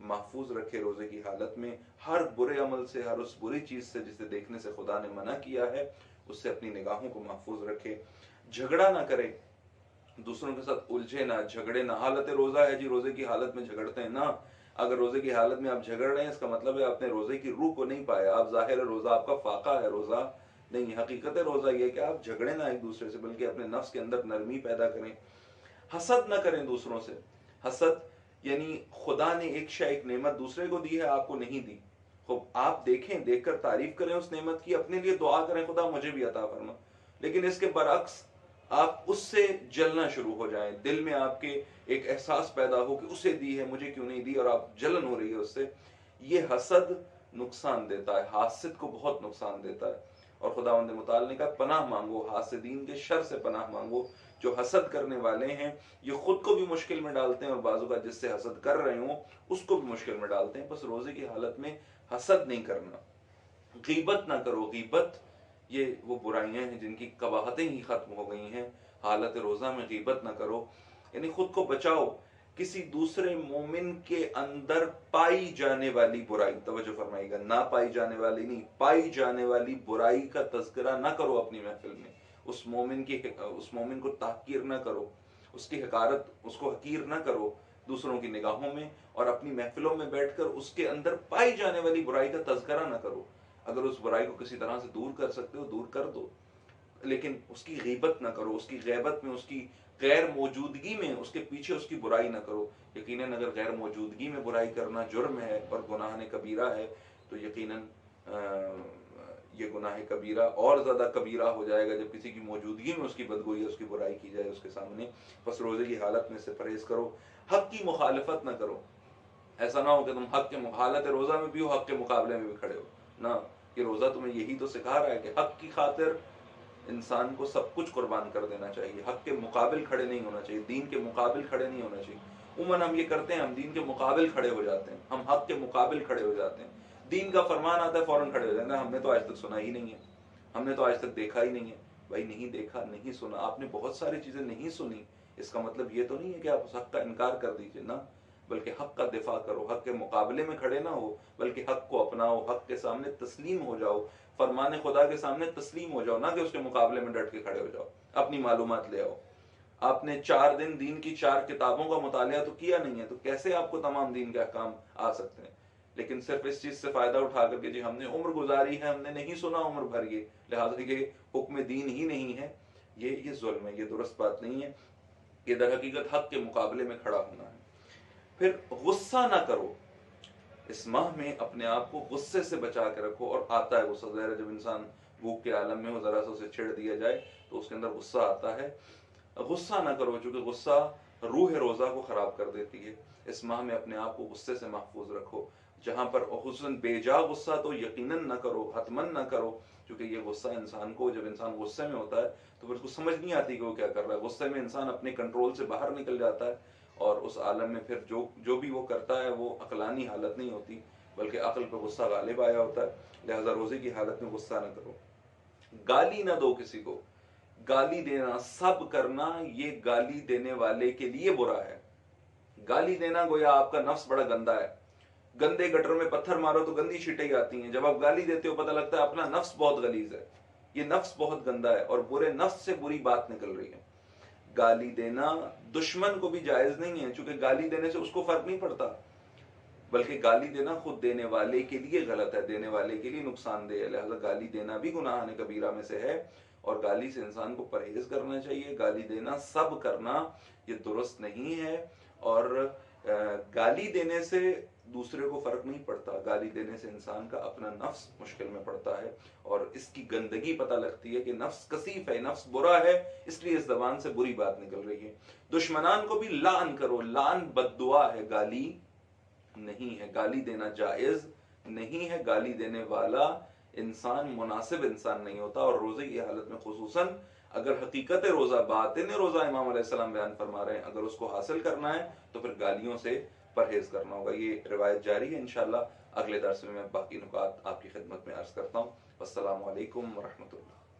محفوظ رکھے روزے کی حالت میں، ہر برے عمل سے، ہر اس بری چیز سے جسے دیکھنے سے خدا نے منع کیا ہے اس سے اپنی نگاہوں کو محفوظ رکھے، جھگڑا نہ کرے، دوسروں کے ساتھ الجھے نہ، جھگڑے نہ۔ حالت روزہ ہے جی، روزے کی حالت میں جھگڑتے ہیں نہ، اگر روزے کی حالت میں آپ جھگڑ رہے ہیں اس کا مطلب ہے آپ نے روزے کی روح کو نہیں پایا، آپ ظاہر روزہ آپ کا فاقہ ہے، روزہ نہیں۔ حقیقت روزہ یہ ہے کہ آپ جھگڑے نہ ایک دوسرے سے، بلکہ اپنے نفس کے اندر نرمی پیدا کریں، حسد نہ کریں دوسروں سے۔ حسد یعنی خدا نے ایک شے، ایک نعمت دوسرے کو دی ہے، آپ کو نہیں دی، خب آپ دیکھیں، دیکھ کر تعریف کریں اس نعمت کی، اپنے لیے دعا کریں خدا مجھے بھی عطا فرما، لیکن اس کے برعکس آپ اس سے جلنا شروع ہو جائیں، دل میں آپ کے ایک احساس پیدا ہو کہ اسے دی ہے مجھے کیوں نہیں دی، اور آپ جلن ہو رہی ہے اس سے، یہ حسد نقصان دیتا ہے، حاسد کو بہت نقصان دیتا ہے۔ اور خداوند متعال نے کہا پناہ مانگو حاسدین کے شر سے، پناہ مانگو۔ جو حسد کرنے والے ہیں یہ خود کو بھی مشکل میں ڈالتے ہیں، اور بعضوں کا جس سے حسد کر رہے ہوں اس کو بھی مشکل میں ڈالتے ہیں۔ بس روزے کی حالت میں حسد نہیں کرنا، غیبت نہ کرو۔ غیبت یہ وہ برائیاں ہیں جن کی قباحتیں ہی ختم ہو گئی ہیں، حالت روزہ میں غیبت نہ کرو، یعنی خود کو بچاؤ کسی دوسرے مومن کے اندر پائی جانے والی برائی، توجہ فرمائیے گا، نہ پائی جانے والی نہیں، پائی جانے والی برائی کا تذکرہ نہ کرو اپنی محفل میں، اس مومن کو تحقیر نہ کرو، اس کی حقارت، اس کو حقیر نہ کرو دوسروں کی نگاہوں میں، اور اپنی محفلوں میں بیٹھ کر اس کے اندر پائی جانے والی برائی کا تذکرہ نہ کرو۔ اگر اس برائی کو کسی طرح سے دور کر سکتے ہو دور کر دو، لیکن اس کی غیبت نہ کرو، اس کی غیبت میں، اس کی غیر موجودگی میں اس کے پیچھے اس کی برائی نہ کرو۔ یقیناً اگر غیر موجودگی میں برائی کرنا جرم ہے اور گناہ کبیرہ ہے تو یقیناً یہ گناہ کبیرہ اور زیادہ کبیرہ ہو جائے گا جب کسی کی موجودگی میں اس کی بدگوئی، اس کی برائی کی جائے اس کے سامنے۔ بس روزے کی حالت میں سے پرہیز کرو، حق کی مخالفت نہ کرو۔ ایسا نہ ہو کہ تم حق کے حالت روزہ میں بھی ہو، حق کے مقابلے میں بھی کھڑے ہو، نہ، کہ روزہ تمہیں یہی تو سکھا رہا ہے کہ حق کی خاطر انسان کو سب کچھ قربان کر دینا چاہیے، حق کے مقابل کھڑے نہیں ہونا چاہیے، دین کے مقابل کھڑے نہیں ہونا چاہیے۔ عموماً ہم یہ کرتے ہیں، ہم دین کے مقابل کھڑے ہو جاتے ہیں، ہم حق کے مقابل کھڑے ہو جاتے ہیں، دین کا فرمان آتا ہے فوراً کھڑے ہو جاتے ہیں، ہم نے تو آج تک سنا ہی نہیں ہے، ہم نے تو آج تک دیکھا ہی نہیں ہے۔ بھائی نہیں دیکھا، نہیں سنا، آپ نے بہت ساری چیزیں نہیں سنی، اس کا مطلب یہ تو نہیں ہے کہ آپ اس حق کا انکار کر دیجئے، نہ، بلکہ حق کا دفاع کرو، حق کے مقابلے میں کھڑے نہ ہو، بلکہ حق کو اپناؤ، حق کے سامنے تسلیم ہو جاؤ، فرمان خدا کے سامنے تسلیم ہو جاؤ، نہ کہ اس کے مقابلے میں ڈٹ کے کھڑے ہو جاؤ، اپنی معلومات لے آؤ۔ آپ نے 4 دن دین کی 4 کتابوں کا مطالعہ تو کیا نہیں ہے، تو کیسے آپ کو تمام دین کے احکام آ سکتے ہیں؟ لیکن صرف اس چیز سے فائدہ اٹھا کر کے جی ہم نے عمر گزاری ہے، ہم نے نہیں سنا عمر بھر یہ، لہٰذا یہ حکم دین ہی نہیں ہے، یہ ظلم ہے، یہ درست بات نہیں ہے، یہ در حقیقت حق کے مقابلے میں کھڑا ہونا ہے۔ پھر غصہ نہ کرو، اس ماہ میں اپنے آپ کو غصے سے بچا کے رکھو، اور آتا ہے غصہ، ظاہر ہے جب انسان بھوک کے عالم میں ہو، ذرا سا اسے چھیڑ دیا جائے تو اس کے اندر غصہ آتا ہے۔ غصہ نہ کرو، چونکہ غصہ روح روزہ کو خراب کر دیتی ہے۔ اس ماہ میں اپنے آپ کو غصے سے محفوظ رکھو، جہاں پر حسن بے جا غصہ تو یقیناً نہ کرو، حتماً نہ کرو، کیونکہ یہ غصہ انسان کو، جب انسان غصے میں ہوتا ہے تو پھر اس کو سمجھ نہیں آتی کہ وہ کیا کر رہا ہے، غصے میں انسان اپنے کنٹرول سے باہر نکل جاتا ہے، اور اس عالم میں پھر جو بھی وہ کرتا ہے وہ عقلانی حالت نہیں ہوتی، بلکہ عقل پہ غصہ غالب آیا ہوتا ہے۔ لہذا روزے کی حالت میں غصہ نہ کرو، گالی نہ دو کسی کو۔ گالی دینا، سب کرنا، یہ گالی دینے والے کے لیے برا ہے۔ گالی دینا گویا آپ کا نفس بڑا گندا ہے، گندے گٹر میں پتھر مارو تو گندی چھینٹیں ہی آتی ہیں، جب آپ گالی دیتے ہو پتہ لگتا ہے اپنا نفس بہت غلیظ ہے، یہ نفس بہت گندا ہے، اور برے نفس سے بری بات نکل رہی ہے۔ گالی دینا دشمن کو بھی جائز نہیں ہے، چونکہ گالی دینے سے اس کو فرق نہیں پڑتا، بلکہ گالی دینا خود دینے والے کے لیے غلط ہے، دینے والے کے لیے نقصان دہ ہے، لہذا گالی دینا بھی گناہ کبیرہ میں سے ہے، اور گالی سے انسان کو پرہیز کرنا چاہیے۔ گالی دینا، سب کرنا، یہ درست نہیں ہے، اور گالی دینے سے دوسرے کو فرق نہیں پڑتا، گالی دینے سے انسان کا اپنا نفس مشکل میں پڑتا ہے، اور اس کی گندگی پتہ لگتی ہے کہ نفس کثیف ہے، نفس برا ہے، اس لیے اس زبان سے بری بات نکل رہی ہے۔ دشمنان کو بھی لعن کرو، لعن بد دعا ہے، گالی نہیں ہے، گالی دینا جائز نہیں ہے، گالی دینے والا انسان مناسب انسان نہیں ہوتا، اور روزے کی حالت میں خصوصاً اگر حقیقت روزہ، باطن روزہ امام علیہ السلام بیان فرما رہے ہیں، اگر اس کو حاصل کرنا ہے تو پھر گالیوں سے پرہیز کرنا ہوگا۔ یہ روایت جاری ہے، انشاءاللہ اگلے درس میں باقی نکات آپ کی خدمت میں عرض کرتا ہوں۔ السلام علیکم ورحمۃ اللہ۔